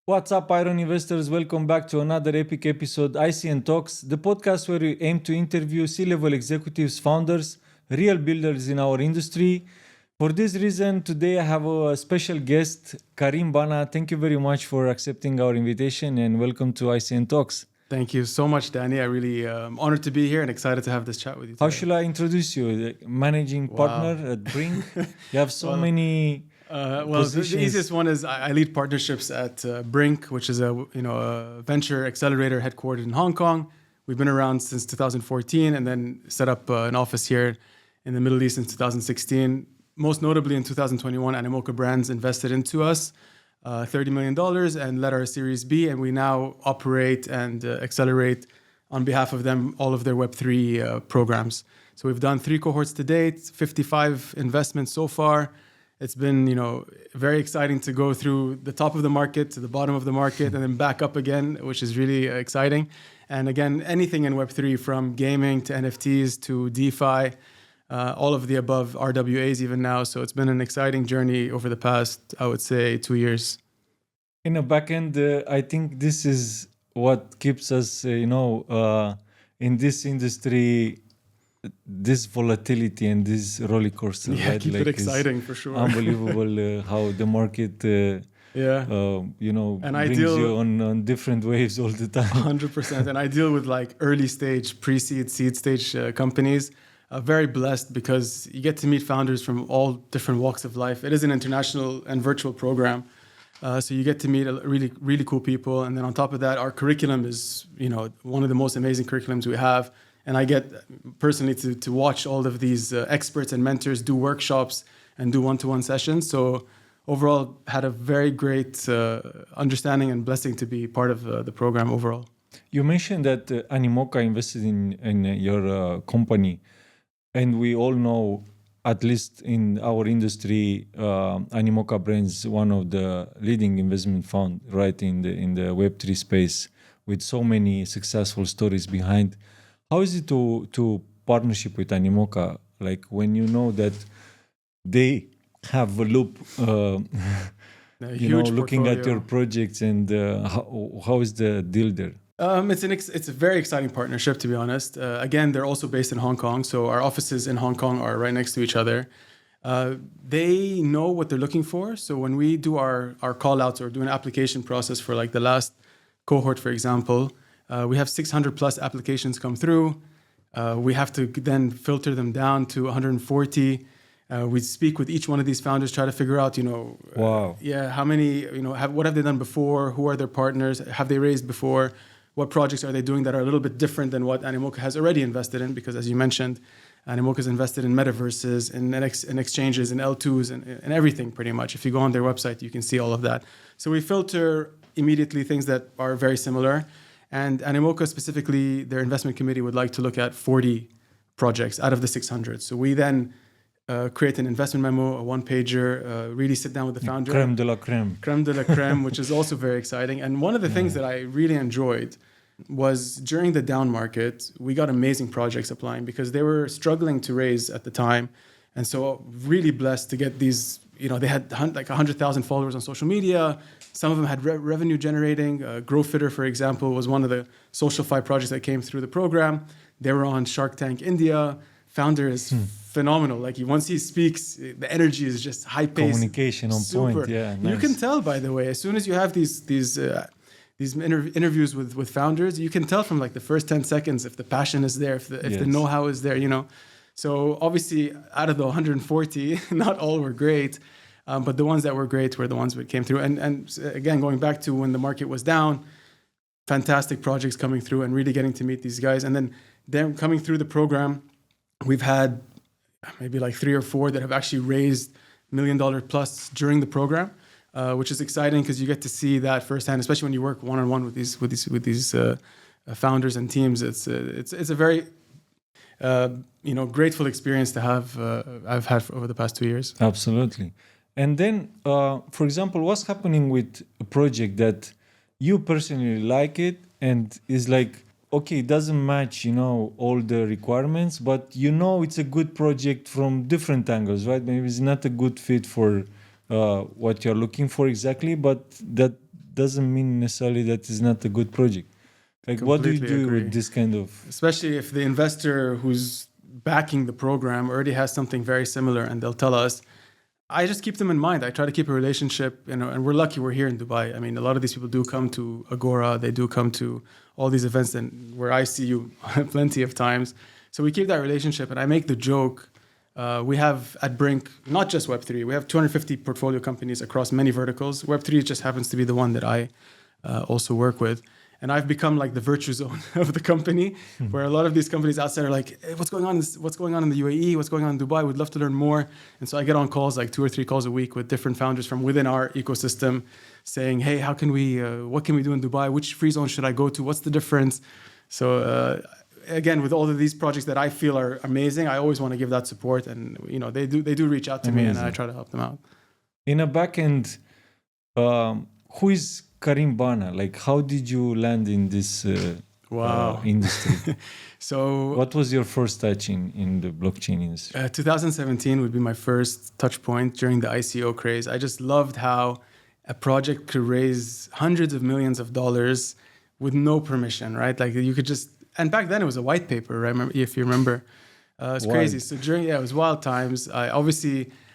What's up, Iron Investors? Welcome back to another epic episode, ICN Talks, the podcast where we aim to interview C-level executives, founders, real builders in our industry. For this reason, today I have a special guest, Karim Banna. Thank you very much for accepting our invitation and welcome to ICN Talks. Thank you so much, Danny. I really honored to be here and excited to have this chat with you today. How should I introduce you? The managing partner at Brink. You have so many positions. The easiest one is I lead partnerships at Brink, which is a venture accelerator headquartered in Hong Kong. We've been around since 2014 and then set up an office here in the Middle East since 2016. Most notably in 2021, Animoca Brands invested into us $30 million and led our Series B, and we now operate and accelerate on behalf of them all of their Web3 programs. So we've done 3 cohorts to date, 55 investments so far. It's been, very exciting to go through the top of the market to the bottom of the market and then back up again, which is really exciting. And again, anything in Web3 from gaming to NFTs to DeFi, all of the above, RWAs even now. So it's been an exciting journey over the past, I would say, 2 years. In the back end, I think this is what keeps us, in this industry, this volatility and this roller coaster. Yeah, right? keep it exciting for sure. Unbelievable how the market, and brings you on different waves all the time. 100%. And I deal with like early stage, pre-seed, seed stage companies. Very blessed because you get to meet founders from all different walks of life. It is an international and virtual program. So you get to meet really, really cool people. And then on top of that, our curriculum is, one of the most amazing curriculums we have. And I get personally to watch all of these experts and mentors do workshops and do one-to-one sessions. So overall, had a very great understanding and blessing to be part of the program overall. You mentioned that Animoca invested in your company. And we all know, at least in our industry, Animoca Brands, one of the leading investment fund, right, in the Web3 space, with so many successful stories behind. How is it to partnership with Animoca? Like when you know that they have a loop, looking at your projects, and how is the deal there? It's a very exciting partnership, to be honest. Again, they're also based in Hong Kong, so our offices in Hong Kong are right next to each other. They know what they're looking for, so when we do our call-outs or do an application process for like the last cohort, for example, we have 600 plus applications come through. We have to then filter them down to 140. We speak with each one of these founders, try to figure out, wow. How many, what have they done before? Who are their partners? Have they raised before? What projects are they doing that are a little bit different than what Animoca has already invested in? Because as you mentioned, Animoca has invested in metaverses, in exchanges, in L2s, and everything pretty much. If you go on their website, you can see all of that. So we filter immediately things that are very similar. And Animoca specifically, their investment committee would like to look at 40 projects out of the 600. So we then create an investment memo, a one-pager, really sit down with the founder. Crème de la crème. Crème de la crème, which is also very exciting. And one of the things that I really enjoyed was during the down market, we got amazing projects applying because they were struggling to raise at the time. And so really blessed to get these, they had like 100,000 followers on social media. Some of them had revenue generating. GrowFitter, for example, was one of the SocialFi projects that came through the program. They were on Shark Tank India. Founder is phenomenal. Like once he speaks, the energy is just high paced. Communication on point. Yeah, nice. You can tell, by the way, as soon as you have these interviews with founders, you can tell from like the first 10 seconds if the passion is there, if the know-how is there. So obviously, out of the 140, not all were great, but the ones that were great were the ones that came through. And again, going back to when the market was down, fantastic projects coming through and really getting to meet these guys. And then them coming through the program, we've had maybe like 3 or 4 that have actually raised $1 million plus during the program, which is exciting because you get to see that firsthand, especially when you work one-on-one with these founders and teams. It's a very grateful experience to have. I've had over the past 2 years. Absolutely. And then, for example, what's happening with a project that you personally like it and is like, okay, it doesn't match, all the requirements, but it's a good project from different angles, right? Maybe it's not a good fit for what you're looking for exactly, but that doesn't mean necessarily that it's not a good project. Like, what do you Completely do agree. with this kind of? Especially if the investor who's backing the program already has something very similar and they'll tell us. I just keep them in mind. I try to keep a relationship, and we're lucky we're here in Dubai. I mean, a lot of these people do come to Agora. They do come to all these events and where I see you plenty of times. So we keep that relationship, and I make the joke. We have at Brink, not just Web3, we have 250 portfolio companies across many verticals. Web3 just happens to be the one that I also work with. And I've become like the virtue zone of the company, where a lot of these companies outside are like, hey, what's going on in the UAE? What's going on in Dubai? We'd love to learn more. And so I get on calls, like 2 or 3 calls a week with different founders from within our ecosystem saying, hey, how can we, what can we do in Dubai? Which free zone should I go to? What's the difference? So again, with all of these projects that I feel are amazing, I always want to give that support. And, they do reach out to me, and I try to help them out. In a back end, who is Karim Banna? Like, how did you land in this industry? So, what was your first touch in the blockchain industry? 2017 would be my first touch point during the ICO craze. I just loved how a project could raise hundreds of millions of dollars with no permission, right? Like you could just, and back then it was a white paper, right? If you remember, it's crazy. So it was wild times.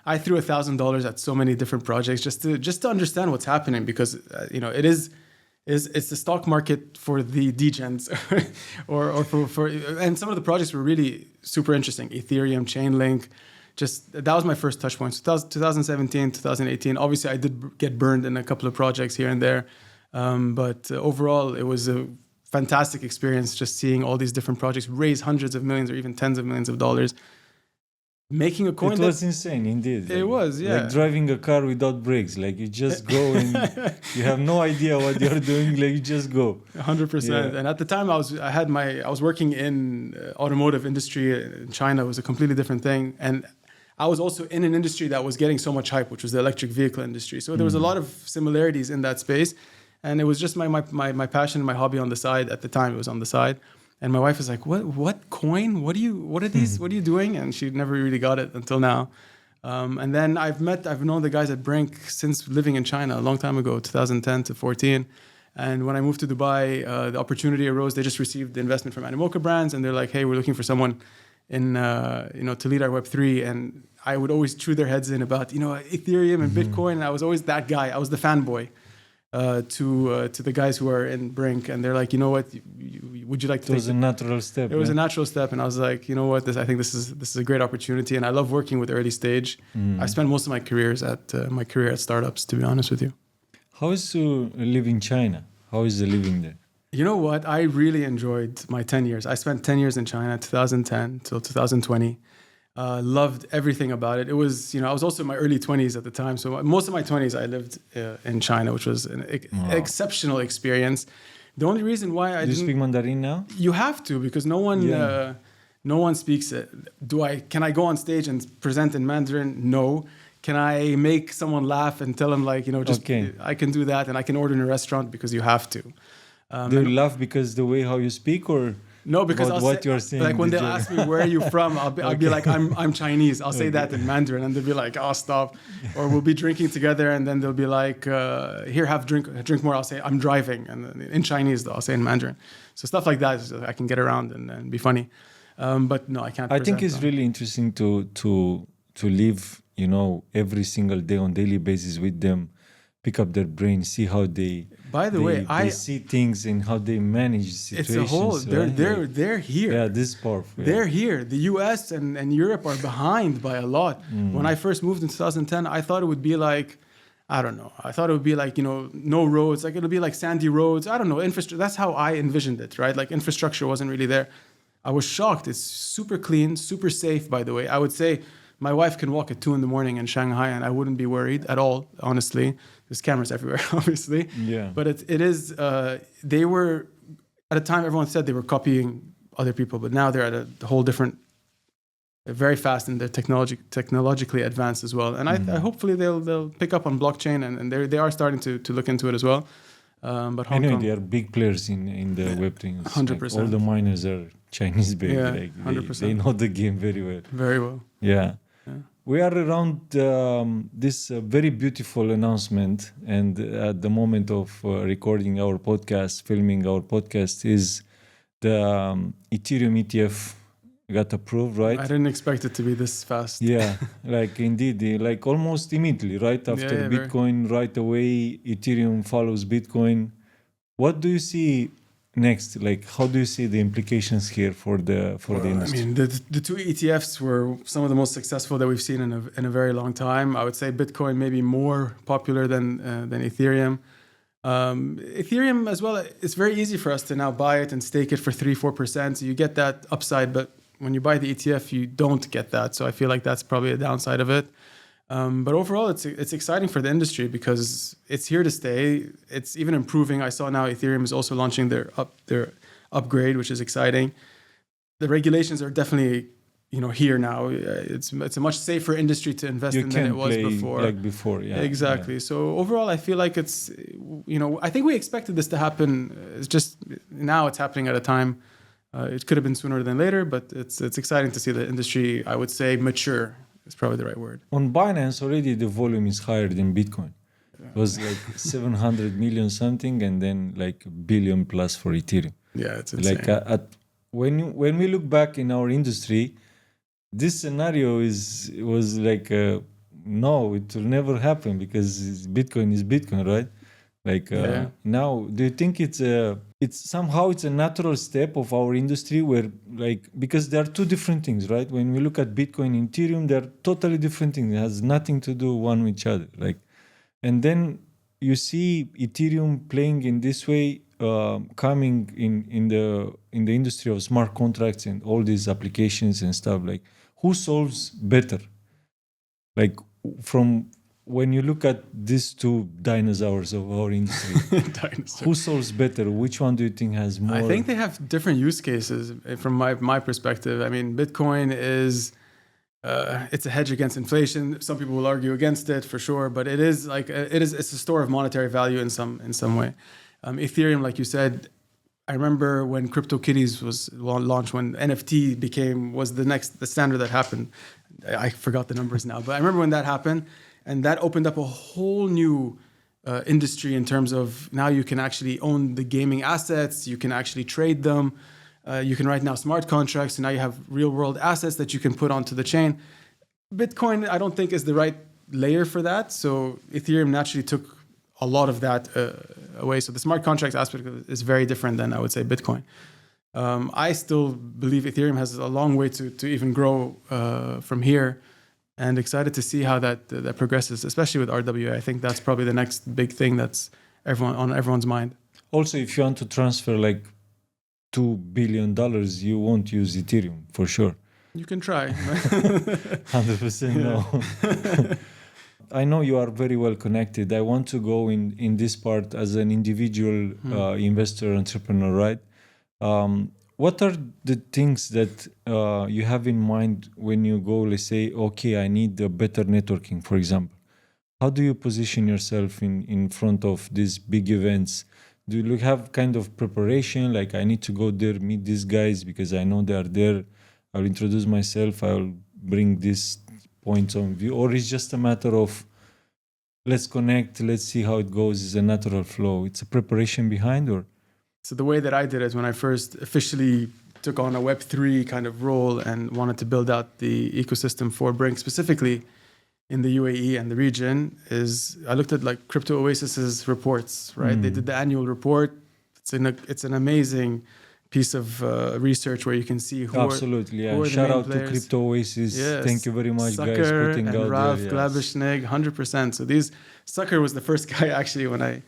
I threw $1,000 at so many different projects just to understand what's happening, because it's the stock market for the degens, or for and some of the projects were really super interesting. Ethereum, Chainlink, that was my first touch point. So 2017, 2018. Obviously, I did get burned in a couple of projects here and there, but overall, it was a fantastic experience just seeing all these different projects raise hundreds of millions or even tens of millions of dollars. Making a coin. It was insane, indeed. It was, yeah. Like driving a car without brakes. Like you just go and you have no idea what you're doing. Like you just go. 100%. Yeah. And at the time, I was working in automotive industry in China. It was a completely different thing, and I was also in an industry that was getting so much hype, which was the electric vehicle industry. So there was a lot of similarities in that space, and it was just my passion and my hobby on the side. At the time, it was on the side. And my wife was like, what coin? What are these? What are you doing? And she never really got it until now. And then I've known the guys at Brink since living in China a long time ago, 2010 to 14. And when I moved to Dubai, the opportunity arose. They just received the investment from Animoca Brands, and they're like, hey, we're looking for someone to lead our Web3. And I would always chew their heads in about, Ethereum and Bitcoin. And I was always that guy. I was the fanboy. To the guys who are in Brink, and they're like, you know what, would you like to? It was a natural step. It was a natural step, and I was like, you know what, I think this is a great opportunity, and I love working with early stage. I spent most of my career at startups, to be honest with you. How is to live in China? How is the living there? You know what, I really enjoyed my 10 years. I spent 10 years in China, 2010 till 2020. Loved everything about it. It was, I was also in my early 20s at the time. So most of my 20s, I lived in China, which was an exceptional experience. The only reason why Do you speak Mandarin now? You have to, because no one speaks it. Can I go on stage and present in Mandarin? No. Can I make someone laugh and tell them I can do that, and I can order in a restaurant? Because you have to. Do you laugh because the way how you speak, or? No, because you're saying, like when they'll ask me where are you from, I'll be like I'm Chinese. I'll say that in Mandarin, and they'll be like, oh, stop. Or we'll be drinking together, and then they'll be like, here, have drink more. I'll say I'm driving, and in Chinese though, I'll say in Mandarin. So stuff like that, I can get around and be funny. But no, I can't. I think it's really interesting to live, every single day on daily basis with them, pick up their brain, see how they. By the way, they see things and how they manage situations. It's a whole. They're here. Yeah, this is powerful. Yeah. They're here. The U.S. and Europe are behind by a lot. When I first moved in 2010, I thought it would be like, I don't know. I thought it would be like, no roads. Like it'll be like sandy roads. I don't know. Infrastructure. That's how I envisioned it, right? Like infrastructure wasn't really there. I was shocked. It's super clean, super safe. By the way, I would say my wife can walk at 2 a.m. in Shanghai, and I wouldn't be worried at all. Honestly. There's cameras everywhere, obviously. Yeah. But it is, they were, at a time, everyone said they were copying other people, but now they're at a whole different, very fast, and they're technologically advanced as well. And I hopefully they'll pick up on blockchain, and they are starting to look into it as well. But Hong Kong, they are big players in the Web things. 100%. Like all the miners are Chinese, baby. Yeah, like 100%. They know the game very well. Very well. Yeah. we are around this very beautiful announcement, and at the moment of recording our podcast, filming our podcast, is the Ethereum ETF got approved, right? I didn't expect it to be this fast. Yeah, like indeed, like almost immediately, right after Yeah, Bitcoin, right away, Ethereum follows Bitcoin. What do you see next? Like, how do you see the implications here for the industry? I mean, the two ETFs were some of the most successful that we've seen in a very long time. I would say Bitcoin may be more popular than Ethereum. Ethereum as well, it's very easy for us to now buy it and stake it for 3-4%. So you get that upside, but when you buy the ETF, you don't get that. So I feel like that's probably a downside of it. But overall, it's exciting for the industry because it's here to stay. It's even improving. I saw now Ethereum is also launching their upgrade, which is exciting. The regulations are definitely here now. It's a much safer industry to invest in than it was before. Like before, yeah. Exactly. Yeah. So overall, I feel like it's I think we expected this to happen. It's just now it's happening at a time. It could have been sooner than later, but it's exciting to see the industry, I would say, mature. Is probably the right word. On Binance, already the volume is higher than Bitcoin. It was like 700 million something, and then like billion plus for Ethereum. Yeah, it's insane. Like when we look back in our industry, this scenario was like no, it will never happen because Bitcoin is Bitcoin, right? Like now, do you think it's somehow a natural step of our industry where because there are two different things, right? When we look at Bitcoin and Ethereum, they're totally different things. It has nothing to do one with each other. And then you see Ethereum playing in this way, coming in the industry of smart contracts and all these applications and stuff. Like, who solves better? Like from when you look at these two dinosaurs of our industry, who solves better? Which one do you think has more? I think they have different use cases from my perspective. I mean, Bitcoin is it's a hedge against inflation. Some people will argue against it for sure, but it's a store of monetary value in some way. Ethereum, like you said, I remember when CryptoKitties was launched, when NFT was the standard that happened. I forgot the numbers now, but I remember when that happened. And that opened up a whole new industry in terms of now you can actually own the gaming assets, you can actually trade them, you can write now smart contracts, and now you have real world assets that you can put onto the chain. Bitcoin, I don't think is the right layer for that. So Ethereum naturally took a lot of that away. So the smart contracts aspect is very different than I would say Bitcoin. I still believe Ethereum has a long way to even grow from here. And excited to see how that progresses, especially with RWA. I think that's probably the next big thing that's on everyone's mind. Also, if you want to transfer like $2 billion, you won't use Ethereum for sure. You can try. 100% no. I know you are very well connected. I want to go in this part as an individual investor, entrepreneur, right? What are the things that you have in mind when you go, let's say, okay, I need a better networking, for example? How do you position yourself in front of these big events? Do you have kind of preparation? Like, I need to go there, meet these guys because I know they are there. I'll introduce myself. I'll bring these points of view. Or it's just a matter of, let's connect, let's see how it goes. It's a natural flow. It's a preparation behind, or? So the way that I did it when I first officially took on a Web3 kind of role and wanted to build out the ecosystem for Brink, specifically in the UAE and the region, is I looked at like Crypto Oasis's reports, right? They did the annual report. It's an amazing piece of research where you can see who Absolutely, are Shout out players. to Crypto Oasis. Yes. Thank you very much, Sucker guys, putting and out Rav, there. Glabishnig, 100%. So Sucker was the first guy actually when I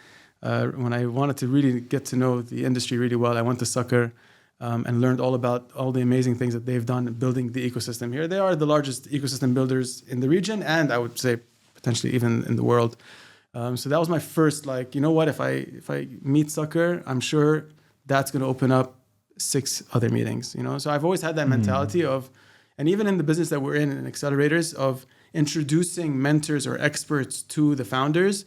wanted to really get to know the industry really well. I went to Sucker and learned all about all the amazing things that they've done in building the ecosystem here. They are the largest ecosystem builders in the region, and I would say potentially even in the world. So that was my first, if I meet Sucker, I'm sure that's going to open up 6 other meetings. So I've always had that mentality of, and even in the business that we're in accelerators, of introducing mentors or experts to the founders.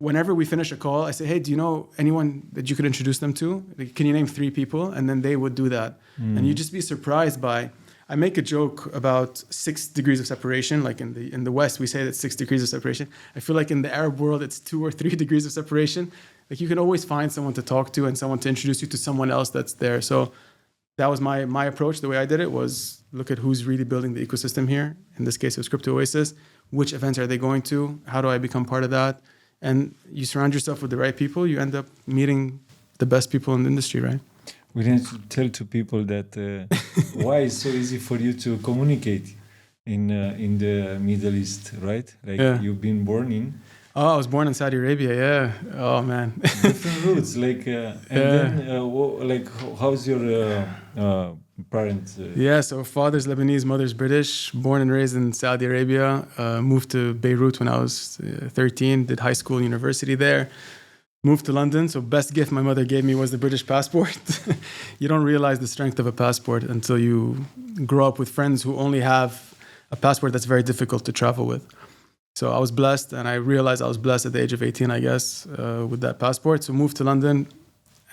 Whenever we finish a call, I say, hey, do you know anyone that you could introduce them to? Can you name 3 people? And then they would do that. And you'd just be surprised by, I make a joke about 6 degrees of separation. Like in the West, we say that 6 degrees of separation. I feel like in the Arab world, it's 2 or 3 degrees of separation. Like you can always find someone to talk to and someone to introduce you to someone else that's there. So that was my approach. The way I did it was look at who's really building the ecosystem here. In this case, it was Crypto Oasis. Which events are they going to? How do I become part of that? And you surround yourself with the right people, you end up meeting the best people in the industry, right? We need to tell to people that why it's so easy for you to communicate in the Middle East, right? Like you've been born in. Oh, I was born in Saudi Arabia. Yeah. Oh man. Different roots, like and then like how's your parents? Yeah. So father's Lebanese, mother's British. Born and raised in Saudi Arabia. Moved to Beirut when I was 13. Did high school, university there. Moved to London. So best gift my mother gave me was the British passport. You don't realize the strength of a passport until you grow up with friends who only have a passport that's very difficult to travel with. So I was blessed, and I realized I was blessed at the age of 18, I guess, with that passport. So moved to London,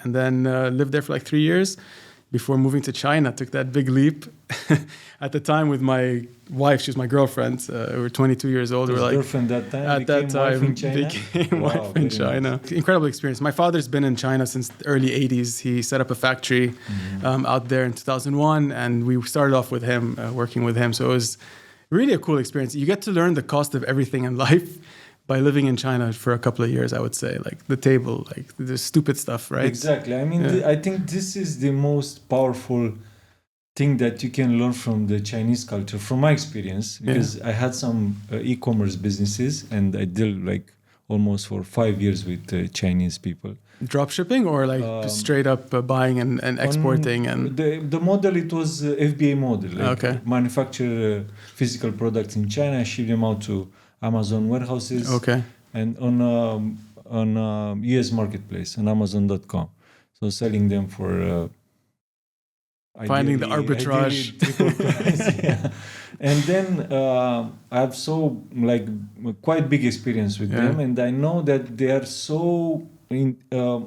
and then lived there for like 3 years before moving to China. Took that big leap. At the time with my wife, she was my girlfriend. We were 22 years old. We were like, girlfriend that time. At that time, wife in China? became wife in China. Nice. Incredible experience. My father's been in China since the early 80s. He set up a factory out there in 2001, and we started off with him, working with him. So it was really a cool experience. You get to learn the cost of everything in life by living in China for a couple of years, I would say. Like the table, like the stupid stuff, right? Exactly. I mean, I think this is the most powerful thing that you can learn from the Chinese culture, from my experience, because I had some e-commerce businesses, and I dealt like almost for 5 years with Chinese people. Drop shipping or like straight up buying and exporting? And the model, it was FBA model. Like manufacture physical products in China, ship them out to Amazon warehouses. Okay. And on US marketplace, on Amazon.com. So selling them for finding the arbitrage. And then I have so like quite big experience with them, and I know that they are so in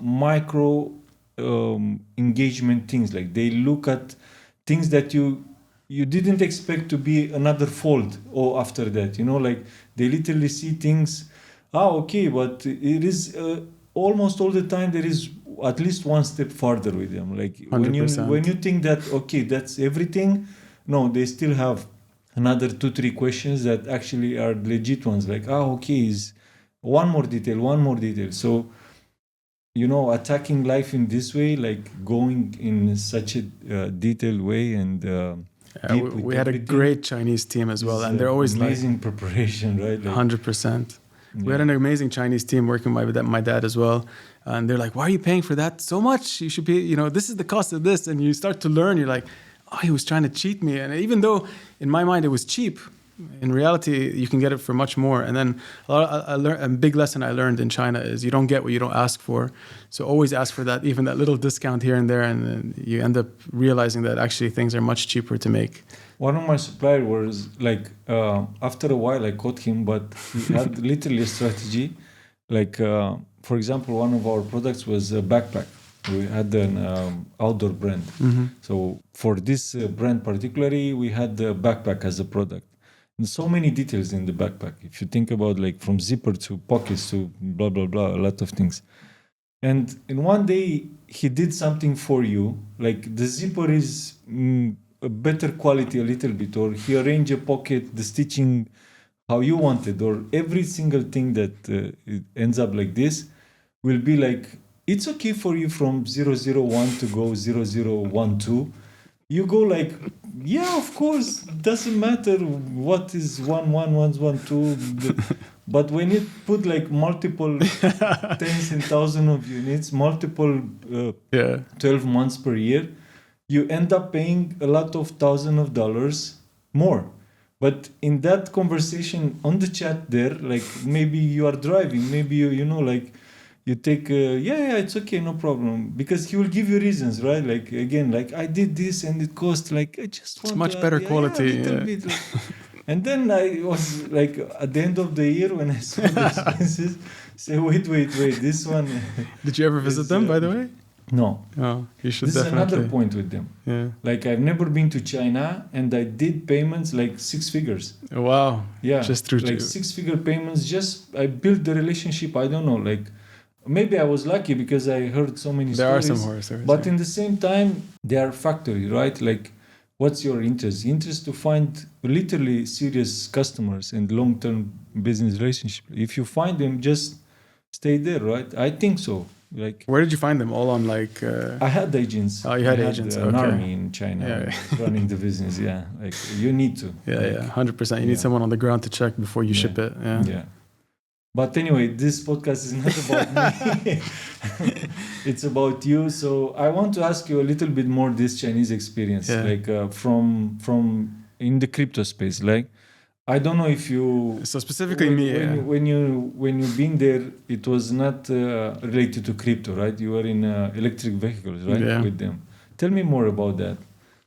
micro engagement things. Like they look at things that you didn't expect to be another fold or after that, you know, like they literally see things. Okay, but it is almost all the time there is at least one step further with them. Like 100%. when you think that okay, that's everything, no, they still have another 2-3 questions that actually are legit ones. Like okay, is one more detail. So you know, attacking life in this way, like going in such a detailed way, and we had a great Chinese team as well, and they're always amazing preparation, right? Like, 100%. We had an amazing Chinese team working with my dad as well, and they're like, "Why are you paying for that so much? You should be, you know, this is the cost of this." And you start to learn. You're like, "Oh, he was trying to cheat me." And even though in my mind it was cheap, in reality you can get it for much more. And then a big lesson I learned in China is you don't get what you don't ask for. So always ask for that, even that little discount here and there, and then you end up realizing that actually things are much cheaper to make. One of my suppliers was like, after a while I caught him, but he had literally a strategy. Like, for example, one of our products was a backpack. We had an outdoor brand. So for this brand particularly, we had the backpack as a product. And so many details in the backpack. If you think about like from zipper to pockets to blah, blah, blah, a lot of things. And in one day, he did something for you. Like the zipper is a better quality a little bit, or he arranged a pocket, the stitching how you wanted, or every single thing that it ends up like this will be like, it's okay for you from 001 to go 0012. You go like, yeah, of course, doesn't matter what is 11112. But when you put like multiple tens and thousands of units, multiple 12 months per year, you end up paying a lot of thousands of dollars more. But in that conversation on the chat there, like maybe you are driving, maybe you know, like you take, it's okay, no problem. Because he will give you reasons, right? Like, again, like I did this and it cost like, I just want it's much better quality. A little bit. And then I was like, at the end of the year when I saw the expenses, say, wait, this one. Did you ever visit them, by the way? No. Oh, you should This is definitely. another point with them. Yeah. Like I've never been to China and I did payments like 6 figures. Wow. Yeah. Just through like 6-figure payments. Just I built the relationship. I don't know. Like maybe I was lucky because I heard so many There stories. are some horror stories. But in the same time, they are factory, right? Like what's your interest? Interest to find literally serious customers and long-term business relationship. If you find them, just stay there, right? I think so. Like where did you find them? All on like. I had agents. Oh, you had I agents, an okay. army in China Yeah. running the business. Yeah, like you need to. Yeah, like, yeah, 100%. You need yeah. someone on the ground to check before you Yeah. ship it. Yeah. Yeah. But anyway, this podcast is not about me. It's about you. So I want to ask you a little bit more this Chinese experience, Yeah. like from in the crypto space. Like I don't know if you. So specifically me, yeah. when you been there, it was not related to crypto, right? You were in electric vehicles, right? Yeah. With them. Tell me more about that.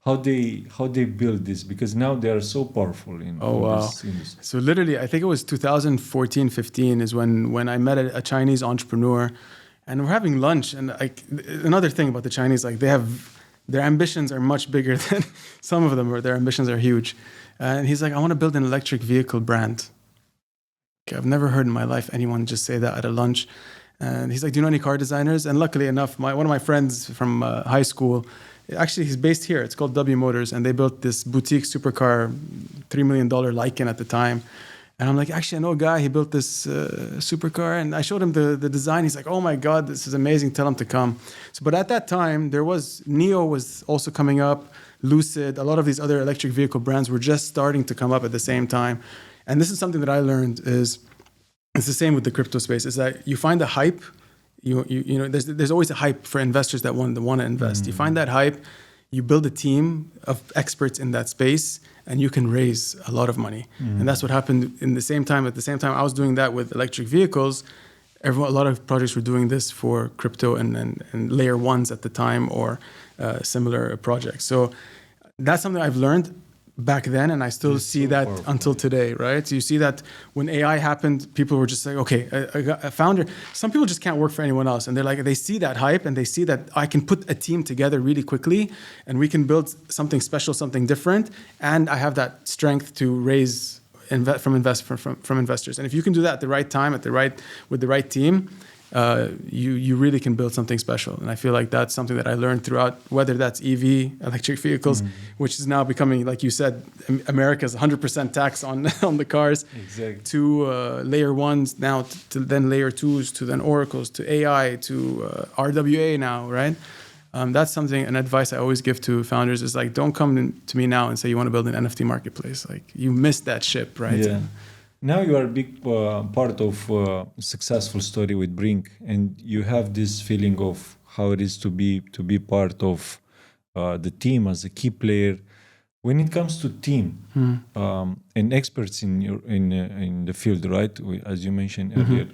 How they build this, because now they are so powerful in this industry. So literally, I think it was 2014, 15 is when I met a Chinese entrepreneur, and we're having lunch. And like another thing about the Chinese, like their ambitions are much bigger than some of them, or their ambitions are huge. And he's like, I want to build an electric vehicle brand. Okay, I've never heard in my life anyone just say that at a lunch. And he's like, do you know any car designers? And luckily enough, one of my friends from high school, actually he's based here. It's called W Motors. And they built this boutique supercar, $3 million Lycan at the time. And I'm like, actually, I know a guy, he built this supercar. And I showed him the design. He's like, oh my God, this is amazing. Tell him to come. So, but at that time, NIO was also coming up. Lucid, a lot of these other electric vehicle brands were just starting to come up at the same time. And this is something that I learned is, it's the same with the crypto space, is that you find the hype, you know, there's always a hype for investors that want to invest. You find that hype, you build a team of experts in that space, and you can raise a lot of money. And that's what happened at the same time I was doing that with electric vehicles. A lot of projects were doing this for crypto and layer ones at the time, or similar projects. So that's something I've learned back then, and I still see that until today, right? So you see that when AI happened, people were just like, okay, a founder, some people just can't work for anyone else. And they're like, they see that hype and they see that I can put a team together really quickly and we can build something special, something different. And I have that strength to raise from investors. And if you can do that at the right time, with the right team, you really can build something special. And I feel like that's something that I learned throughout, whether that's EV, electric vehicles, which is now becoming, like you said, America's 100% tax on the cars, exactly. to layer ones now, to then layer twos, to then oracles, to AI, to RWA now, right? That's something, an advice I always give to founders is like, don't come to me now and say you want to build an NFT marketplace. Like you missed that ship, right? Yeah. Now you are a big part of a successful story with Brink, and you have this feeling of how it is to be part of the team as a key player. When it comes to team and experts in the field, right? As you mentioned earlier,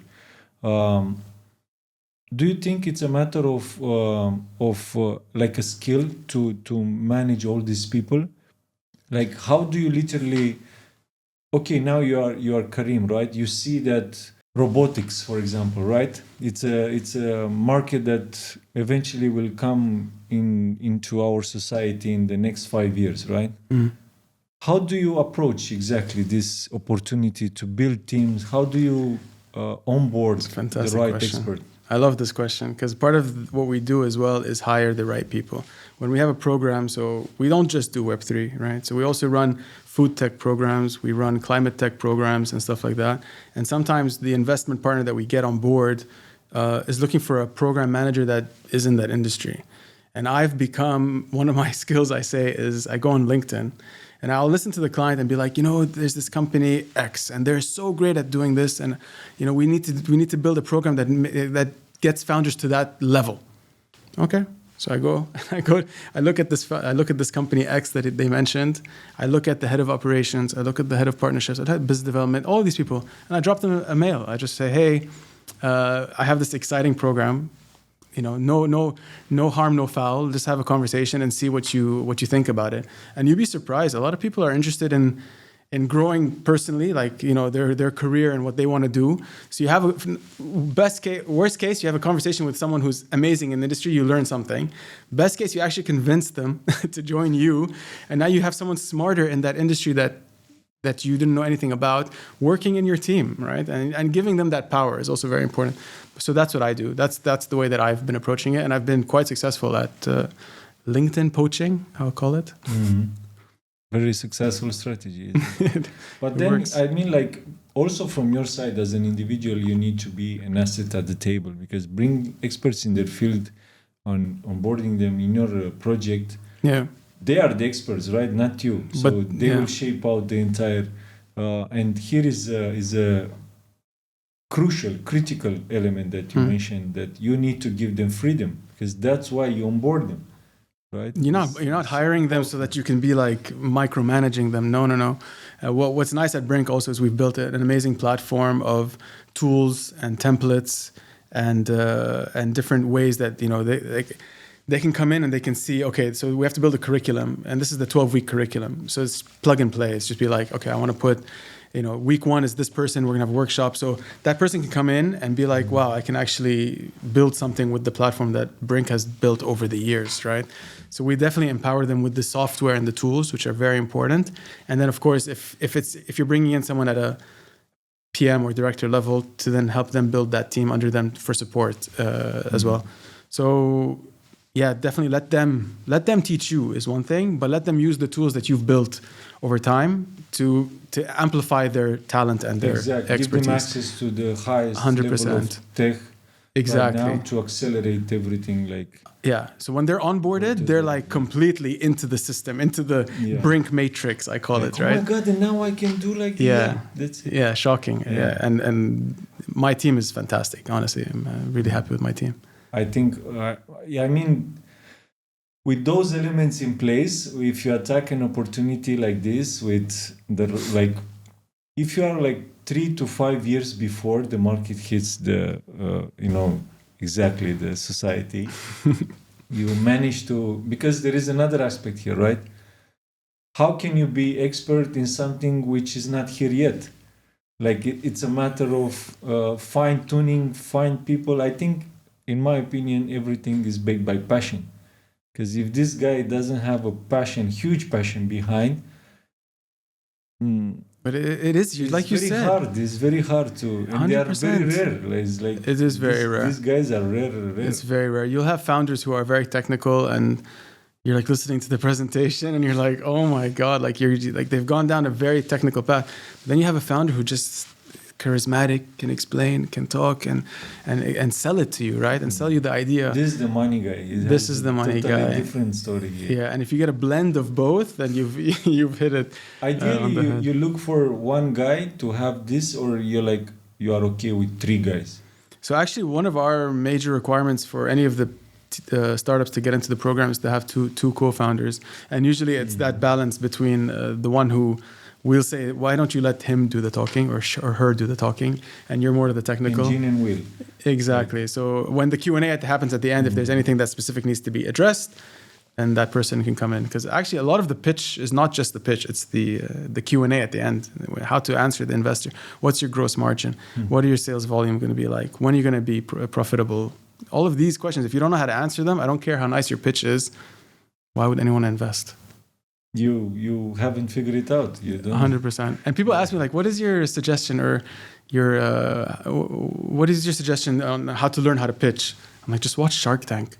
do you think it's a matter of like a skill to manage all these people? Like how do you literally? Okay, now you are Karim, right? You see that robotics, for example, right? It's a market that eventually will come into our society in the next 5 years, right? How do you approach exactly this opportunity to build teams? How do you onboard the right expert? I love this question because part of what we do as well is hire the right people. When we have a program, so we don't just do Web3, right? So we also run food tech programs, we run climate tech programs and stuff like that. And sometimes the investment partner that we get on board is looking for a program manager that is in that industry. And I've become, one of my skills I say is I go on LinkedIn and I'll listen to the client and be like, you know, there's this company X and they're so great at doing this. And, you know, we need to build a program that gets founders to that level. Okay. So I look at this company X that they mentioned. I look at the head of operations. I look at the head of partnerships. I look at business development, all these people. And I drop them a mail. I just say, hey, I have this exciting program. You know, no harm, no foul. Just have a conversation and see what you think about it. And you'd be surprised. A lot of people are interested in in growing personally, like, you know, their career and what they want to do. So you have worst case, you have a conversation with someone who's amazing in the industry, you learn something. Best case, you actually convince them to join you. And now you have someone smarter in that industry that you didn't know anything about working in your team, right? And giving them that power is also very important. So that's what I do. That's the way that I've been approaching it. And I've been quite successful at LinkedIn poaching, I'll call it. Mm-hmm. Very successful strategy. But then, works. I mean, like, also from your side as an individual, you need to be an asset at the table, because bring experts in their field on onboarding them in your project. Yeah. They are the experts, right? Not you. So they will shape out the entire. And here is a critical element that you mentioned, that you need to give them freedom, because that's why you onboard them. Right. You're not hiring them so that you can be like micromanaging them. No. What's nice at Brink also is we've built an amazing platform of tools and templates and different ways that, you know, they can come in and they can see, okay, so we have to build a curriculum, and this is the 12-week curriculum. So it's plug and play. It's just be like, okay, I want to put, you know, week 1 is this person, we're gonna have a workshop. So that person can come in and be like, wow, I can actually build something with the platform that Brink has built over the years, right? So we definitely empower them with the software and the tools, which are very important. And then, of course, if you're bringing in someone at a PM or director level, to then help them build that team under them for support as well. So yeah, definitely let them teach you is one thing, but let them use the tools that you've built over time to amplify their talent and their expertise. Give them access to the highest 100%. level of tech. Exactly. Right now, to accelerate everything, like. Yeah. So when they're onboarded, they're like completely into the system, into the Brink matrix, I call it, right? Oh my God, and now I can do like that's it. Yeah, shocking. Yeah. And my team is fantastic, honestly. I'm really happy with my team. I think, I mean, with those elements in place, if you attack an opportunity like this with if you are like 3 to 5 years before the market hits the, exactly the society, you manage to, because there is another aspect here, right? How can you be expert in something which is not here yet? Like it's a matter of fine tuning, find people. I think, in my opinion, everything is backed by passion. Because if this guy doesn't have a passion, huge passion behind, but it is, like you said, it's very hard to, and 100%. They are very rare. It's like it is very rare. These guys are rare. It's very rare. You'll have founders who are very technical, and you're like listening to the presentation, and you're like, oh my God, like they've gone down a very technical path. But then you have a founder who just charismatic, can explain, can talk, and sell it to you, right? And sell you the idea. This is the money guy. This is the money guy. Different story here. Yeah, and if you get a blend of both, then you've hit it. Ideally, you look for one guy to have this, or you are okay with 3 guys. So actually, one of our major requirements for any of the startups to get into the program is to have two co-founders, and usually it's that balance between the one who. We'll say, why don't you let him do the talking or her do the talking, and you're more to the technical. Engine and wheel. Exactly. Right. So when the Q&A happens at the end, if there's anything that specific needs to be addressed, then that person can come in. Because actually, a lot of the pitch is not just the pitch; it's the Q&A at the end. How to answer the investor. What's your gross margin? What are your sales volume going to be like? When are you going to be profitable? All of these questions. If you don't know how to answer them, I don't care how nice your pitch is. Why would anyone invest? You haven't figured it out. You don't. 100%. And people ask me like, what is your suggestion or what is your suggestion on how to learn how to pitch? I'm like, just watch Shark Tank.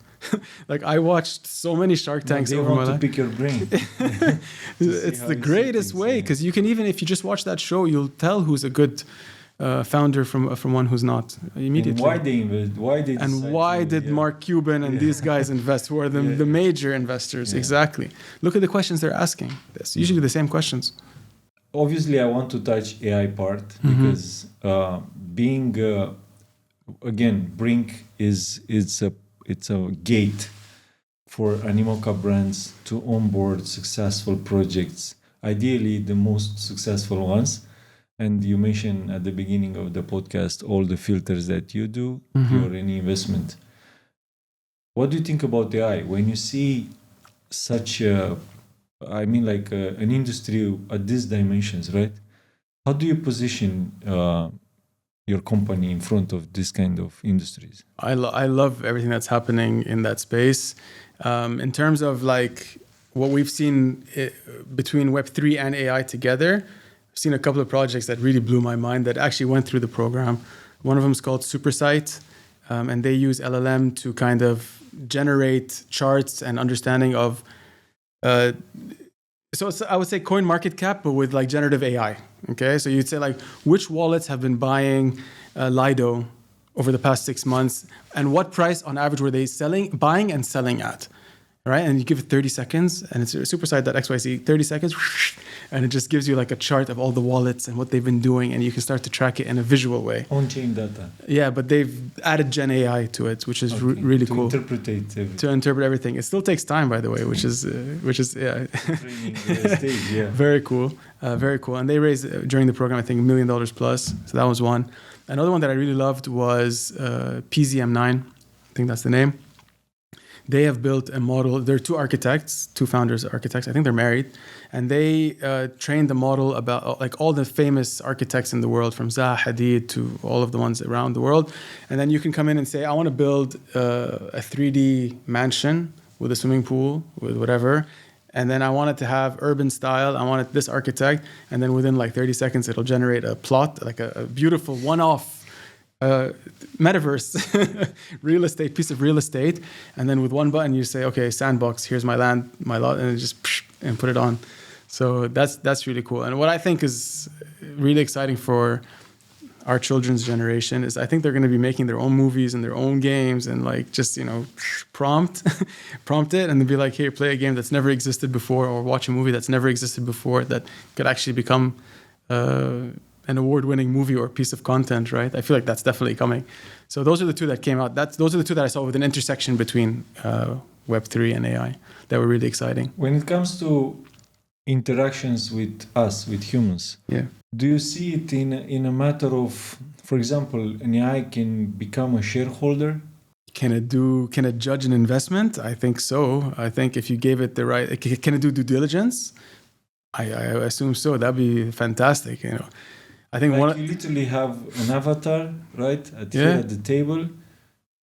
Like I watched so many Shark Tanks over my life. Pick your brain. It's the greatest way, because you can, even if you just watch that show, you'll tell who's a good founder from one who's not immediately. And why they invest? Why did Mark Cuban and these guys invest? Who are the major investors? Yeah. Exactly. Look at the questions they're asking. It's usually the same questions. Obviously, I want to touch AI part because being again, Brink it's a gate for Animoca Brands to onboard successful projects. Ideally, the most successful ones. And you mentioned at the beginning of the podcast all the filters that you do for any investment. What do you think about AI? When you see such a I mean, like an industry at these dimensions, right? How do you position your company in front of this kind of industries? I love everything that's happening in that space. In terms of like what we've seen between Web3 and AI together, I've seen a couple of projects that really blew my mind that actually went through the program. One of them is called Supersite, and they use LLM to kind of generate charts and understanding of so I would say coin market cap, but with like generative AI. Okay, so you'd say like which wallets have been buying Lido over the past 6 months, and what price on average were they buying and selling at, right? And you give it 30 seconds, and it's supersite.xyz, 30 seconds, and it just gives you like a chart of all the wallets and what they've been doing, and you can start to track it in a visual way. On-chain data. Yeah, but they've added Gen AI to it, which is really cool. To interpret everything. It still takes time, by the way, which is yeah. Training stage, yeah. Very cool, very cool. And they raised during the program, I think, $1 million plus. So that was one. Another one that I really loved was PZM9. I think that's the name. They have built a model. They're two founders, architects. I think they're married. And they trained the model about like all the famous architects in the world, from Zaha Hadid to all of the ones around the world. And then you can come in and say, I want to build a 3D mansion with a swimming pool, with whatever. And then I want it to have urban style. I want it this architect. And then within like 30 seconds, it'll generate a plot, like a beautiful one-off metaverse piece of real estate. And then with one button, you say, okay, sandbox, here's my land, my lot, and it just and put it on. So that's really cool. And what I think is really exciting for our children's generation is I think they're going to be making their own movies and their own games, and like just, prompt it and then be like, here, play a game that's never existed before, or watch a movie that's never existed before that could actually become an award-winning movie or piece of content, right? I feel like that's definitely coming. So those are the two that came out. Those are the two that I saw with an intersection between Web3 and AI that were really exciting. When it comes to interactions with us, with humans, yeah. Do you see it in a matter of, for example, an AI can become a shareholder? Can it judge an investment? I think so. I think if you gave it the right, can it do due diligence? I assume so. That'd be fantastic. I think you literally have an avatar, right, at the table,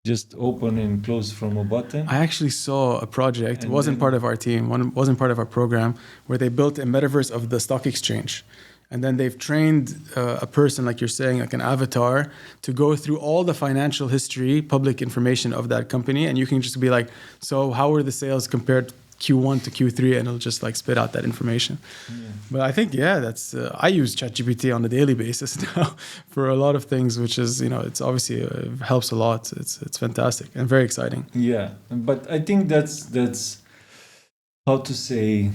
just open and close from a button. I actually saw a project. It wasn't part of our team. Wasn't part of our program, where they built a metaverse of the stock exchange. And then they've trained a person, like you're saying, like an avatar, to go through all the financial history, public information of that company. And you can just be like, so how were the sales compared Q1 to Q3? And it'll just like spit out that information. Yeah. But I think, that's, I use ChatGPT on a daily basis now for a lot of things, which is, it's obviously helps a lot. It's fantastic and very exciting. Yeah. But I think that's how to say,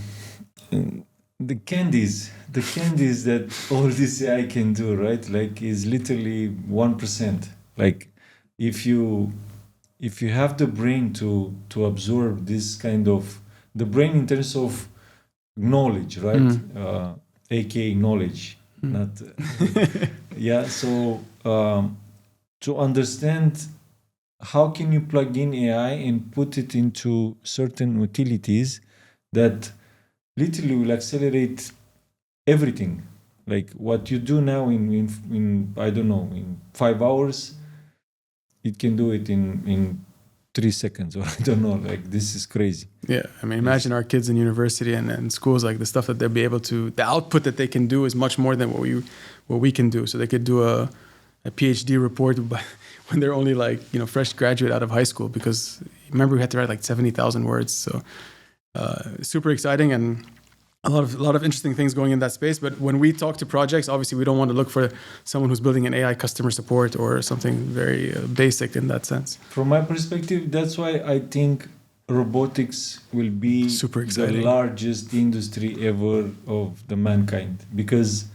the candies that all this AI can do, right? Like, is literally 1%. Like, if you have the brain to absorb this kind of, the brain in terms of knowledge, right? AKA knowledge, not yeah. So to understand how can you plug in AI and put it into certain utilities that literally will accelerate everything. Like what you do now in I don't know, in 5 hours, it can do it in 3 seconds, or I don't know. Like, this is crazy. Yeah, I mean, imagine our kids in university and schools, like the stuff that they'll be able to, the output that they can do is much more than what we can do. So they could do a PhD report when they're only like, fresh graduate out of high school, because remember we had to write like 70,000 words. So super exciting, and a lot of interesting things going in that space. But when we talk to projects, obviously we don't want to look for someone who's building an AI customer support or something very basic in that sense. From my perspective, that's why I think robotics will be super exciting, the largest industry ever of the mankind, because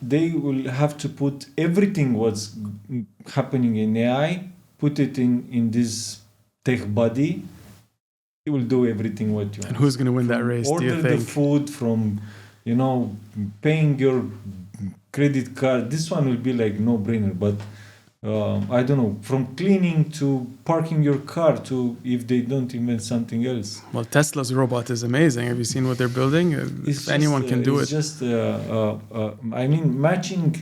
they will have to put everything what's happening in AI, put it in this tech body. It will do everything what you want. And who's going to win that race, do you think? Order the food, from, paying your credit card. This one will be like no-brainer. But I don't know, from cleaning to parking your car to if they don't invent something else. Well, Tesla's robot is amazing. Have you seen what they're building? If anyone can do it. It's just, I mean, matching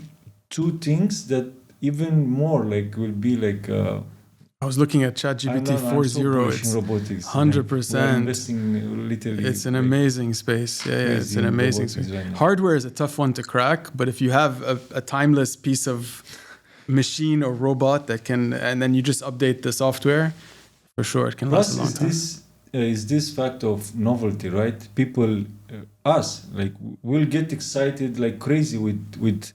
two things that even more like will be like. I was looking at ChatGPT 4.0. It's robotics. 100%. We're investing literally. It's an amazing space. Yeah, it's an amazing space. Right, hardware is a tough one to crack, but if you have a timeless piece of machine or robot that can, and then you just update the software, for sure it can last a long time. Is this fact of novelty, right? People, us, like, will get excited like crazy with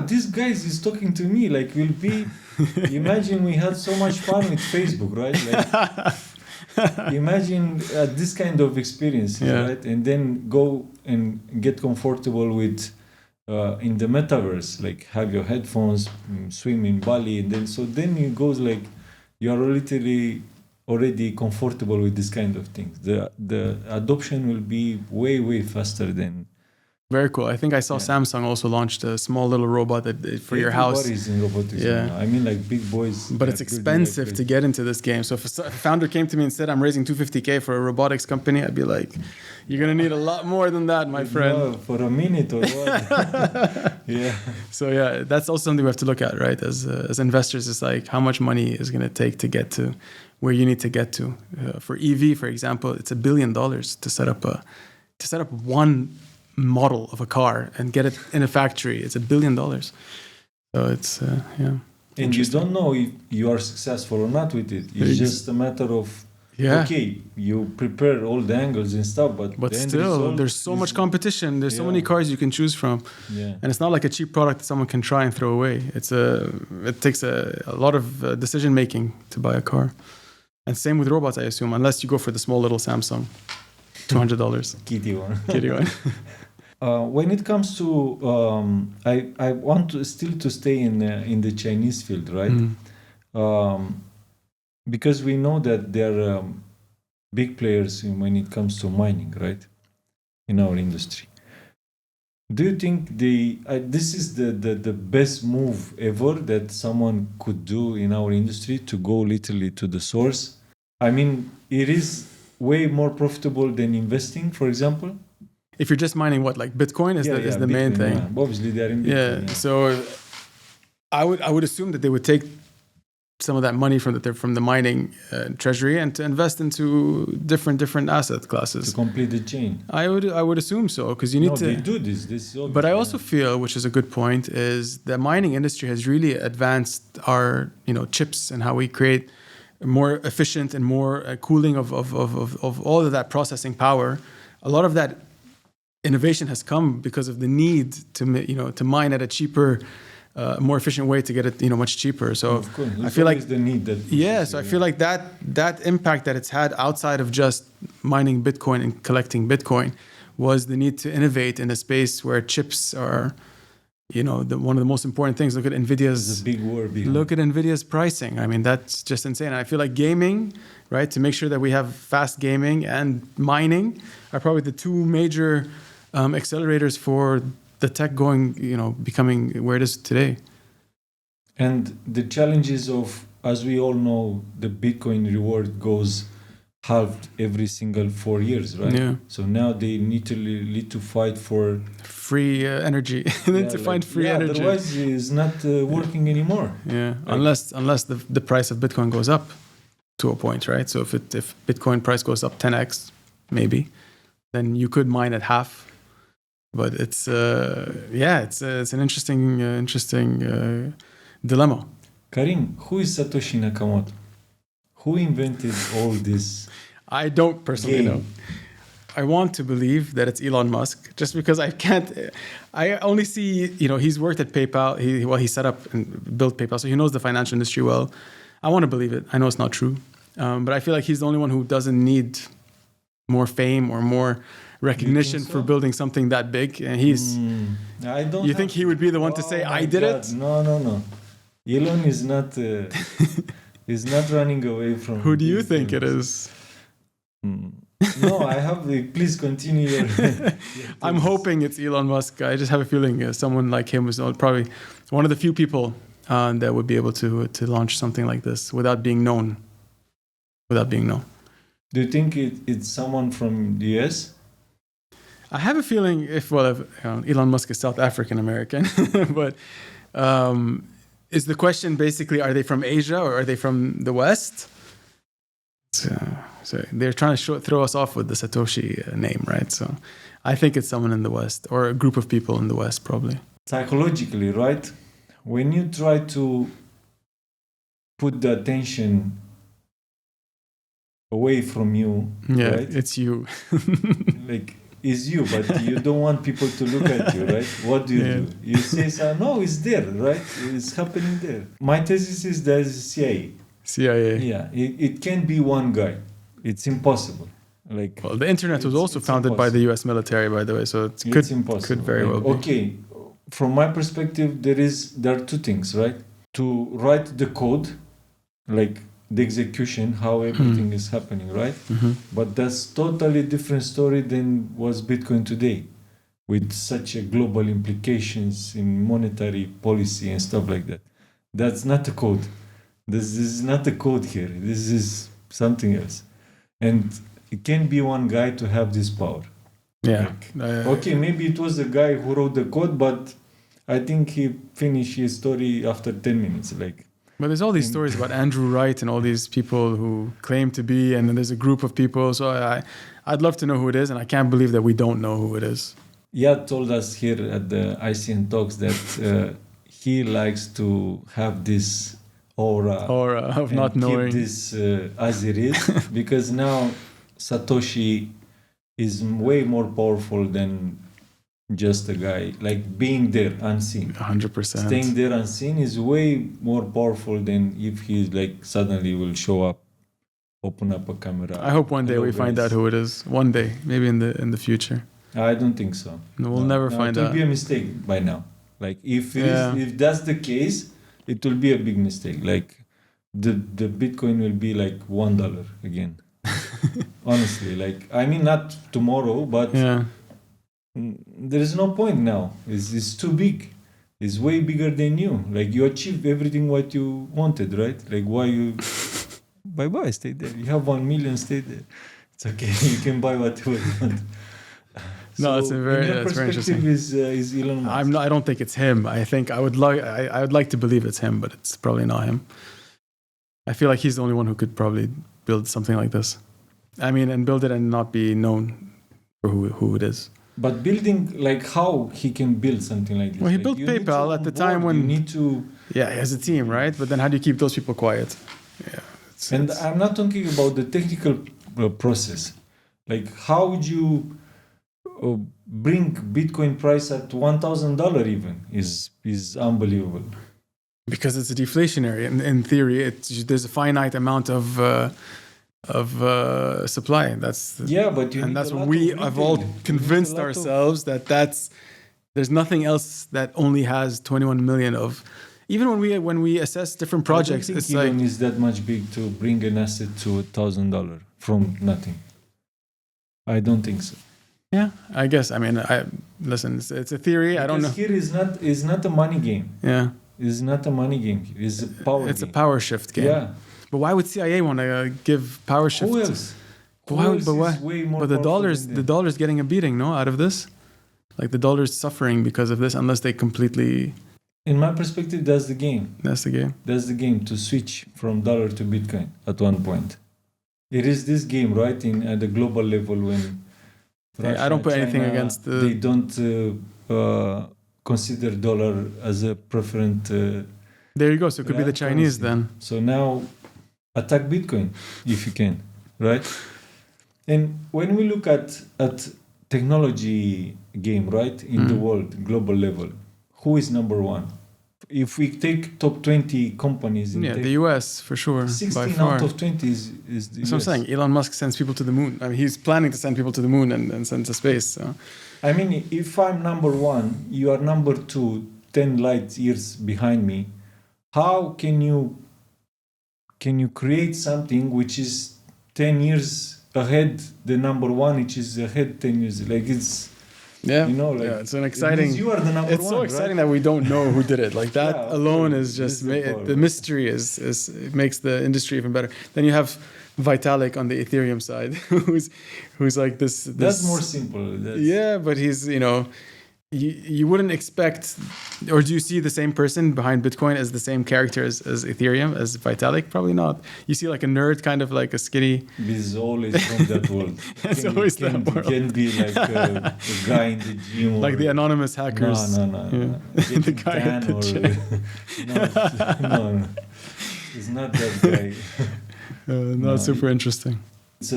this guy is talking to me. Like, we'll be, imagine we had so much fun with Facebook, right? Like, imagine this kind of experiences, right? And then go and get comfortable with, in the metaverse, like have your headphones, swim in Bali, and then it goes like you are literally already comfortable with this kind of things. The adoption will be way faster than. Very cool. I think I saw Samsung also launched a small little robot for your house. Everybody's in robotics. Yeah, I mean like big boys. But it's expensive to get into this game. So if a founder came to me and said, "I'm raising $250K for a robotics company," I'd be like, "You're gonna need a lot more than that, my friend." No, for a minute or what? Yeah. So yeah, that's also something we have to look at, right? As investors, it's like how much money is gonna take to get to where you need to get to. For EV, for example, it's $1 billion to set up one model of a car and get it in a factory. It's $1 billion. So it's and you don't know if you are successful or not with it. It's just a matter of okay, you prepare all the angles and stuff, but still there's so much competition. There's so many cars you can choose from. And it's not like a cheap product that someone can try and throw away. It takes a lot of decision making to buy a car. And same with robots, I assume, unless you go for the small little Samsung, $200 kitty one. When it comes to, I want to still to stay in the Chinese field, right? Because we know that there are big players when it comes to mining, right? In our industry. Do you think this is the best move ever that someone could do in our industry to go literally to the source? I mean, it is way more profitable than investing, for example. If you're just mining like Bitcoin is the Bitcoin, main thing. Yeah. Obviously, they're in Bitcoin. So I would assume that they would take some of that money from the mining treasury and to invest into different asset classes to complete the chain. I would assume so, because you need to. They do this. But I also feel, which is a good point, is the mining industry has really advanced our chips and how we create more efficient and more cooling of all of that processing power. A lot of that innovation has come because of the need to mine at a cheaper, more efficient way to get it much cheaper. So of course, I feel like the need that I feel like that impact that it's had outside of just mining Bitcoin and collecting Bitcoin was the need to innovate in a space where chips are one of the most important things. Look at NVIDIA's big war. Look at NVIDIA's pricing. I mean, that's just insane. And I feel like gaming, right, to make sure that we have fast gaming and mining are probably the two major accelerators for the tech going, becoming where it is today. And the challenges of, as we all know, the Bitcoin reward goes halved every single 4 years, right? Yeah. So now they need to fight for free energy. They need to find free energy. Otherwise, it's not working anymore. Yeah, unless the price of Bitcoin goes up to a point, right? So if Bitcoin price goes up 10x, maybe, then you could mine at half. But it's an interesting dilemma. Karim, who is Satoshi Nakamoto? Who invented all this? I don't personally know. I want to believe that it's Elon Musk, just because I only see, he's worked at PayPal. He set up and built PayPal, so he knows the financial industry well. I want to believe it. I know it's not true. But I feel like he's the only one who doesn't need more fame or more recognition for building something that big. And I don't. You think he would be the one to say, "I did it"? No. Elon is not. Is not running away from. Who do you think it is? No, I have. Please continue. I'm hoping it's Elon Musk. I just have a feeling someone like him was probably one of the few people that would be able to launch something like this without being known. Do you think it's someone from the US? I have a feeling if Elon Musk is South African American, but is the question basically, are they from Asia or are they from the West? So they're trying to throw us off with the Satoshi name, right? So I think it's someone in the West or a group of people in the West, probably. Psychologically, right? When you try to put the attention away from you, right? It's you. Like, it's you, but you don't want people to look at you, right? What do you do? You say, no, it's there, right? It's happening there. My thesis is there's CIA. Yeah, it can't be one guy. It's impossible. Like, well, the internet was also founded by the U.S. military, by the way, so it's could very well be. Okay, from my perspective, there are two things, right? To write the code, like the execution, how everything is happening, right? Mm-hmm. But that's totally different story than was Bitcoin today, with such a global implications in monetary policy and stuff like that. That's not a code. This is not a code here. This is something else. And it can't be one guy to have this power. Yeah. Okay, maybe it was the guy who wrote the code, but I think he finished his story after 10 minutes. But there's all these stories about Andrew Wright and all these people who claim to be, and then there's a group of people. So I'd love to know who it is, and I can't believe that we don't know who it is. Yad told us here at the ICN Talks that he likes to have this aura of not knowing. Keep this as it is, because now Satoshi is way more powerful than just a guy. Like being there unseen. 100%. Staying there unseen is way more powerful than if he like suddenly will show up, open up a camera. I hope one day we find out who it is. One day, maybe in the future. I don't think so. No, we'll never find out. It will be a mistake by now. Like if that's the case, it will be a big mistake. Like the Bitcoin will be like $1 again. Honestly, like I mean not tomorrow, but there is no point now. It's too big. It's way bigger than you. Like you achieved everything what you wanted, right? Like why you bye, stay there. You have 1 million, stay there. It's okay. You can buy whatever you want. No, it's very interesting. Is Elon Musk. I don't think it's him. I think I would like to believe it's him, but it's probably not him. I feel like he's the only one who could probably build something like this. I mean, and build it and not be known for who it is. But building, like how he can build something like this? Well, he like, built PayPal at the time when... You need to... Yeah, he has a team, right? But then how do you keep those people quiet? Yeah. And I'm not talking about the technical process. Like how would you bring Bitcoin price at $1,000 even is unbelievable. Because it's a deflationary. In theory, there's a finite amount of supply. That's what we have all convinced ourselves there's nothing else that only has 21 million of. Even when we assess different projects, it's like Elon is that much big to bring an asset to $1,000 from nothing. I don't think so. Yeah, I guess. I mean, listen. It's a theory. Because I don't know. Here is not a money game. Yeah, it's not a money game. It's a power. It's game. a power shift game. Yeah. But why would CIA want to give power shift? Who else? But the dollar's getting a beating, no, out of this. Like the dollar's suffering because of this, unless they completely. In my perspective, that's the game. That's the game. That's the game to switch from dollar to Bitcoin at one point. It is this game, right? At the global level when. Russia, I don't put China, anything against the. They don't consider dollar as a preferent. There you go. So it could be the Chinese then. So now, attack Bitcoin if you can, right? And when we look at technology game, right, in the world, global level, who is number one? If we take top 20 companies in the US for sure. 16 out of 20 is the US. That's what I'm saying. Elon Musk sends people to the moon. I mean, he's planning to send people to the moon and send to space. So. I mean, if I'm number one, you are number two, 10 light years behind me. How can you create something which is 10 years ahead the number one, which is ahead 10 years? Like Yeah, You know, like yeah, it's an it exciting. means you are the number It's one. so exciting right? that we don't know who did it. Like that Yeah, alone absolutely. is just This is the the power. mystery is it makes the industry even better. Then you have Vitalik on the Ethereum side, who's like this. That's more simple. That's, Yeah, but he's you wouldn't expect, or do you see the same person behind Bitcoin as the same character as Ethereum, as Vitalik? Probably not. You see like a nerd, kind of like a skinny. This is always from that world. It's always that world. Can be like a guy in the gym. Like or, the anonymous hackers. No. Yeah. The guy at the gym. no. It's not that guy. Not super interesting. It's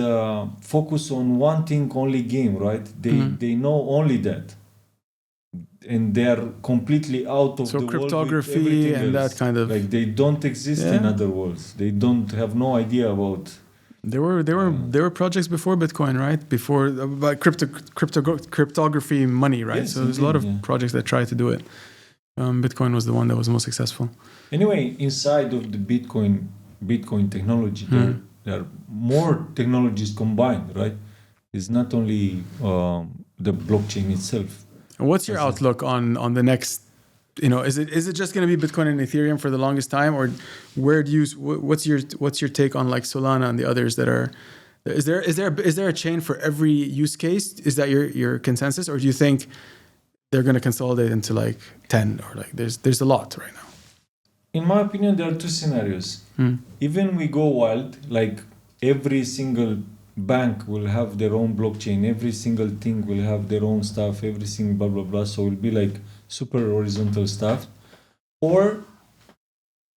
focus on one thing only game, right? They know only that. And they are completely out of the world. So cryptography and else. that kind of, like they don't exist in other worlds. They don't have no idea about. There were projects before Bitcoin, right? Before about cryptography money, right? Yes, so there's a lot of projects that try to do it. Bitcoin was the one that was most successful. Anyway, inside of the Bitcoin technology, there are more technologies combined, right? It's not only the blockchain itself. And what's your outlook on the next? Is it just going to be Bitcoin and Ethereum for the longest time, or what's your take on like Solana and the others that are? Is there a chain for every use case? Is that your consensus, or do you think they're going to consolidate into like 10 or like there's a lot right now? In my opinion, there are two scenarios. Even we go wild, like every single bank will have their own blockchain, every single thing will have their own stuff, every single blah blah blah, so it will be like super horizontal stuff, or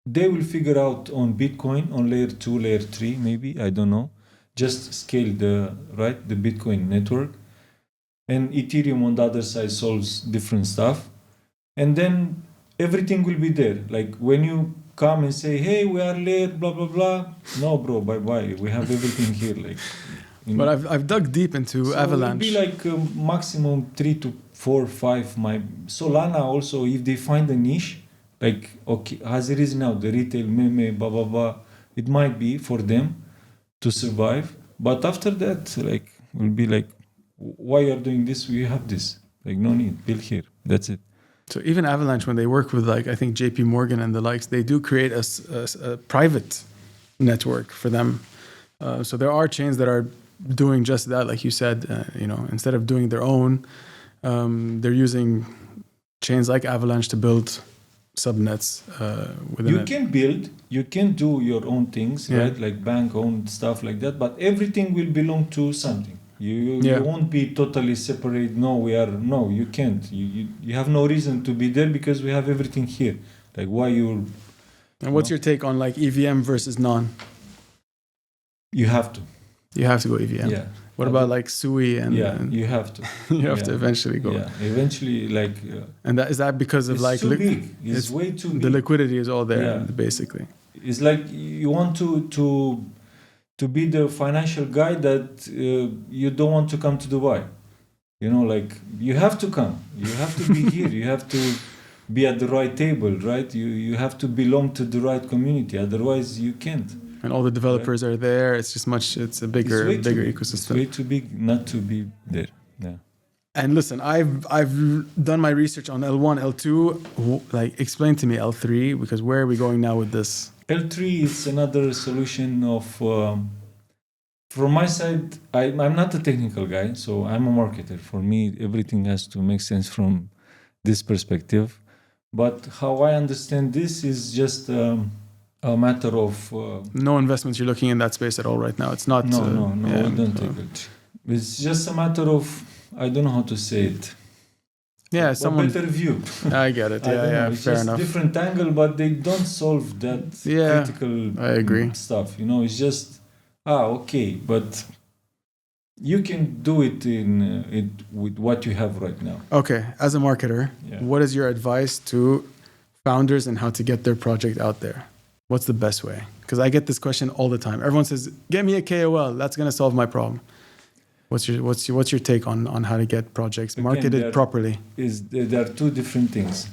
they will figure out on Bitcoin on layer 2, layer 3 maybe, I don't know, just scale the Bitcoin network, and Ethereum on the other side solves different stuff, and then everything will be there. Like when you come and say, hey, we are late, blah blah blah, no bro, bye, we have everything here. Like, but I've dug deep into Avalanche. It will be like maximum 3 to 4, 5. My Solana also, if they find a niche, like okay, as it is now, the retail meme, blah blah blah, it might be for them to survive. But after that, like, will be like, why you are doing this? We have this. Like, no need, build here. That's it. So even Avalanche, when they work with like I think JP Morgan and the likes, they do create a private network for them. So there are chains that are doing just that, like you said. Instead of doing their own, they're using chains like Avalanche to build subnets within it. You can do your own things, right? Like bank-owned stuff like that, but everything will belong to something. You won't be totally separate. No, you can't. You have no reason to be there because we have everything here. Like why you? And what's your take on like EVM versus non? You have to. You have to go EVM. Yeah. What about like SUI and? Yeah, you have to. You have to eventually go. Yeah, eventually, like. And is that because of like? It's too big. It's way too big. The liquidity is all there, basically. It's like you want to be the financial guy that you don't want to come to Dubai. Like you have to come. You have to be here. You have to be at the right table, right? You have to belong to the right community. Otherwise, you can't. And all the developers are there. It's just it's a bigger ecosystem. It's way too big not to be there. Yeah. And listen, I've done my research on L1, L2. Like, explain to me L3, because where are we going now with this? L3 is another solution of. From my side, I'm not a technical guy, so I'm a marketer. For me, everything has to make sense from this perspective. But how I understand this is just a matter of... no investments you're looking in that space at all right now. It's not... No, we don't take it. It's just a matter of... I don't know how to say it. Yeah, a better view. I get it. Yeah, it's fair just enough. Different angle, but they don't solve that critical I agree. stuff. It's just... okay, but you can do it with what you have right now. Okay, as a marketer, what is your advice to founders and how to get their project out there? What's the best way? Because I get this question all the time. Everyone says, "Get me a KOL. That's going to solve my problem." What's your take on how to get projects marketed properly? There are two different things.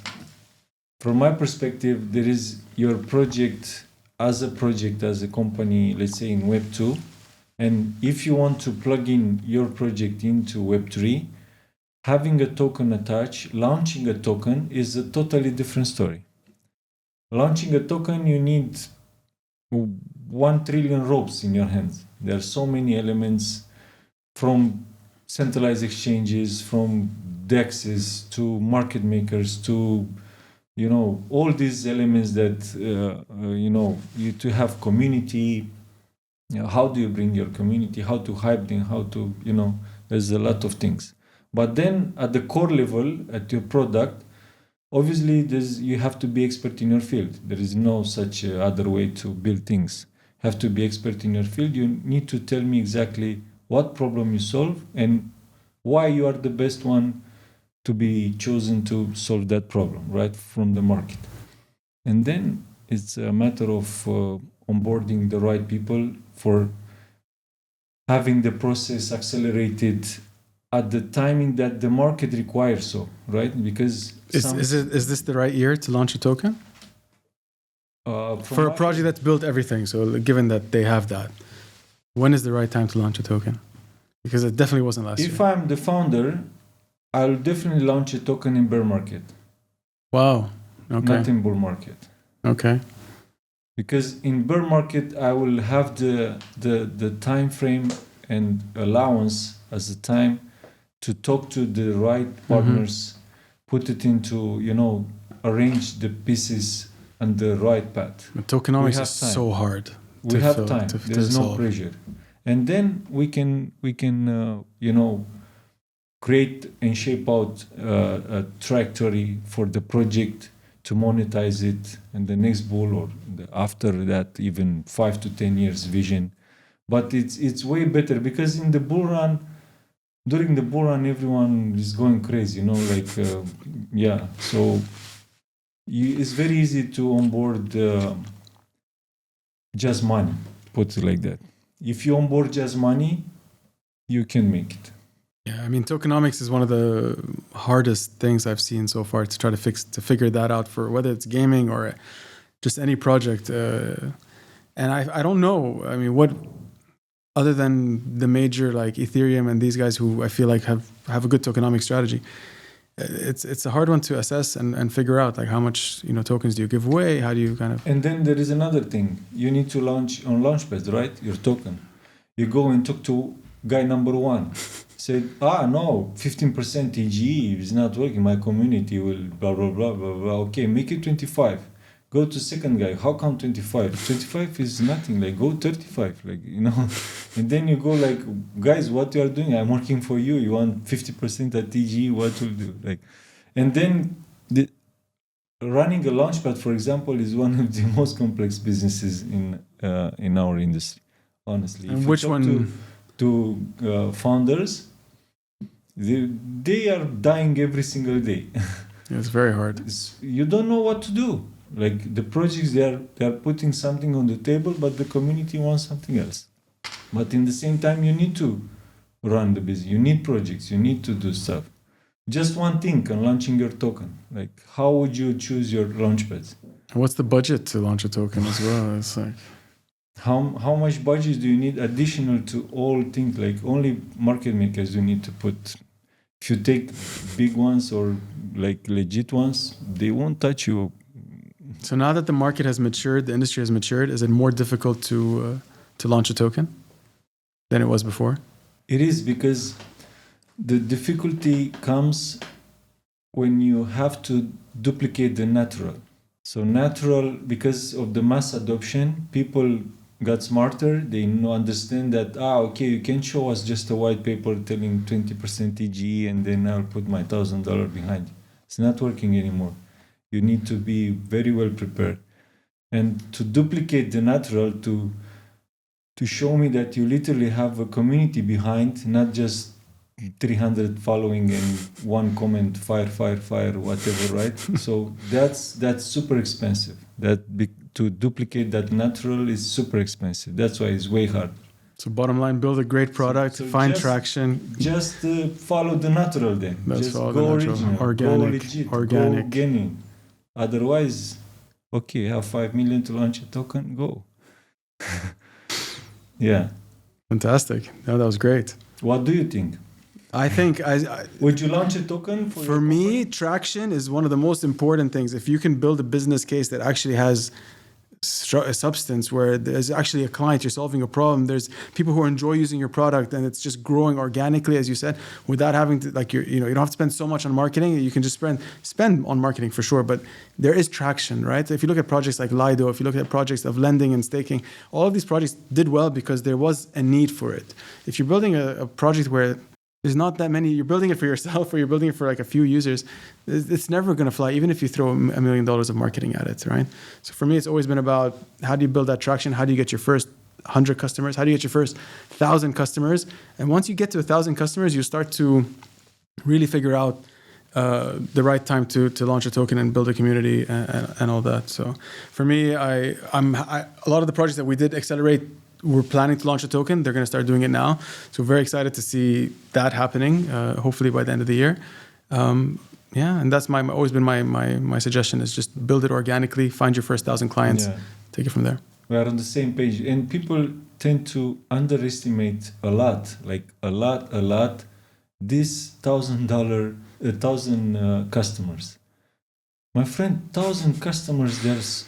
From my perspective, there is your project as a company, let's say in Web 2, and if you want to plug in your project into Web 3, having a token attached, launching a token is a totally different story. Launching a token, you need 1 trillion ropes in your hands. There are so many elements, from centralized exchanges, from DEXs to market makers to all these elements that you to have community. How do you bring your community? How to hype them? How to there's a lot of things. But then at the core level, at your product, obviously you have to be expert in your field. There is no such other way to build things. You have to be expert in your field. You need to tell me exactly what problem you solve and why you are the best one to be chosen to solve that problem, right, from the market. And then it's a matter of onboarding the right people for having the process accelerated at the timing that the market requires, so right, because is this the right year to launch a token for a project that's built everything? So given that they have that, when is the right time to launch a token? Because it definitely wasn't last year. If I'm the founder, I'll definitely launch a token in bear market. Wow. Okay. Not in bull market. Okay. Because in bear market, I will have the time frame and allowance as a time to talk to the right partners, put it into, arrange the pieces on the right path. But tokenomics is so hard. We have time. There's no pressure. And then we can create and shape out a trajectory for the project to monetize it in the next bull or after that, even 5 to 10 years vision. But it's way better because in the bull run, during the bull run, everyone is going crazy, So it's very easy to onboard just money, put it like that. If you onboard just money, you can make it. Yeah, I mean, tokenomics is one of the hardest things I've seen so far to try to figure that out for whether it's gaming or just any project. And I don't know. I mean, what other than the major like Ethereum and these guys who I feel like have a good tokenomic strategy, it's a hard one to assess and figure out like how much tokens do you give away? How do you kind of? And then there is another thing. You need to launch on Launchpad, right? Your token. You go and talk to guy number one. Said, no, 15% TGE is not working. My community will blah, blah, blah, blah, blah. Okay, make it 25. Go to second guy. How come 25? 25 is nothing. Like, go 35. Like, And then you go like, guys, what you are doing? I'm working for you. You want 50% at TGE? What will do? Like, and then running a launchpad, for example, is one of the most complex businesses in our industry. Honestly, and which one? To founders, they are dying every single day. It's very hard. You don't know what to do. Like the projects, they are putting something on the table, but the community wants something else. But in the same time, you need to run the business. You need projects. You need to do stuff. Just one thing on launching your token. Like, how would you choose your launchpads? What's the budget to launch a token as well? It's like how much budget do you need additional to all things? Like only market makers you need to put. If you take big ones or like legit ones, they won't touch you. So now that the market has matured, the industry has matured, is it more difficult to launch a token than it was before? It is, because the difficulty comes when you have to duplicate the natural. So natural, because of the mass adoption, people got smarter. They understand that, okay, you can show us just a white paper telling 20% TGE and then I'll put my $1,000 behind it. It's not working anymore. You need to be very well prepared. And to duplicate the natural, to show me that you literally have a community behind, not just 300 following and one comment, fire, whatever, right? So that's super expensive. To duplicate that natural is super expensive. That's why it's way hard. So bottom line, build a great product, find traction. Just follow the natural then. Just go the original, organic, go legit, organic. Go genuine. Otherwise, okay, have 5 million to launch a token, go. Yeah. Fantastic. No, that was great. What do you think? I think Would you launch a token for for me, traction is one of the most important things. If you can build a business case that actually has a substance, where there's actually a client, you're solving a problem, there's people who enjoy using your product, and it's just growing organically, as you said, without having to, like, you don't have to spend so much on marketing. You can just spend on marketing for sure, but there is traction, right? If you look at projects like Lido, if you look at projects of lending and staking, all of these projects did well because there was a need for it. If you're building a project where there's not that many, you're building it for yourself or you're building it for like a few users, it's never going to fly, even if you throw $1 million of marketing at it, right? So for me, it's always been about how do you build that traction? How do you get your first 100 customers? How do you get your first 1,000 customers? And once you get to 1,000 customers, you start to really figure out the right time to launch a token and build a community and all that. So for me, a lot of the projects that we did accelerate, we're planning to launch a token. They're going to start doing it now. So very excited to see that happening, hopefully by the end of the year. And that's always been my suggestion is just build it organically, find your first 1,000 clients, take it from there. We are on the same page. And people tend to underestimate a lot, this $1,000 customers. My friend, 1,000 customers, there's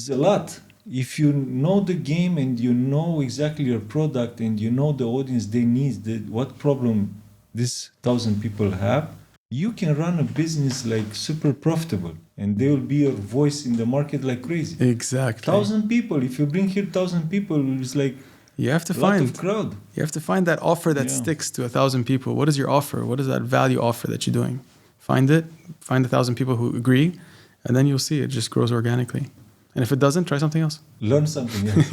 a lot. If you know the game and you know exactly your product and you know the audience, they need what problem these 1,000 people have, you can run a business like super profitable, and they will be your voice in the market like crazy. Exactly. 1,000 people. If you bring here 1,000 people, it's like you have to a lot of crowd. You have to find that offer that sticks to 1,000 people. What is your offer? What is that value offer that you're doing? Find it. Find 1,000 people who agree, and then you'll see it just grows organically. And if it doesn't, try something else. Learn something else.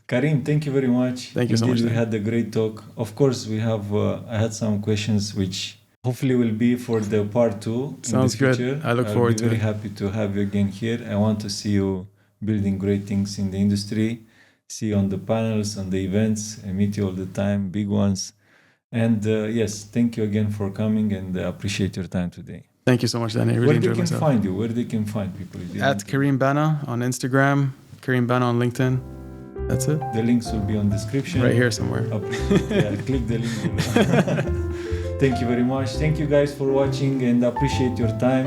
Karim, thank you very much. Thank you so much. We had a great talk. Of course, we have. I had some questions which hopefully will be for the part 2. Sounds in the future. Good. I look forward to it. I'm very happy to have you again here. I want to see you building great things in the industry. See you on the panels, on the events. I meet you all the time, big ones. And yes, thank you again for coming, and appreciate your time today. Thank you so much, Danny. I really enjoyed myself. Where they can find people? At Karim Banna on Instagram, Karim Banna on LinkedIn. That's it. The links will be on description. Right here somewhere. Click the link. Thank you very much. Thank you guys for watching, and appreciate your time.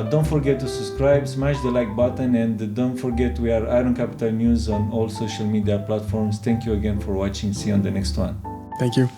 Don't forget to subscribe, smash the like button, and don't forget we are Iron Capital News on all social media platforms. Thank you again for watching. See you on the next one. Thank you.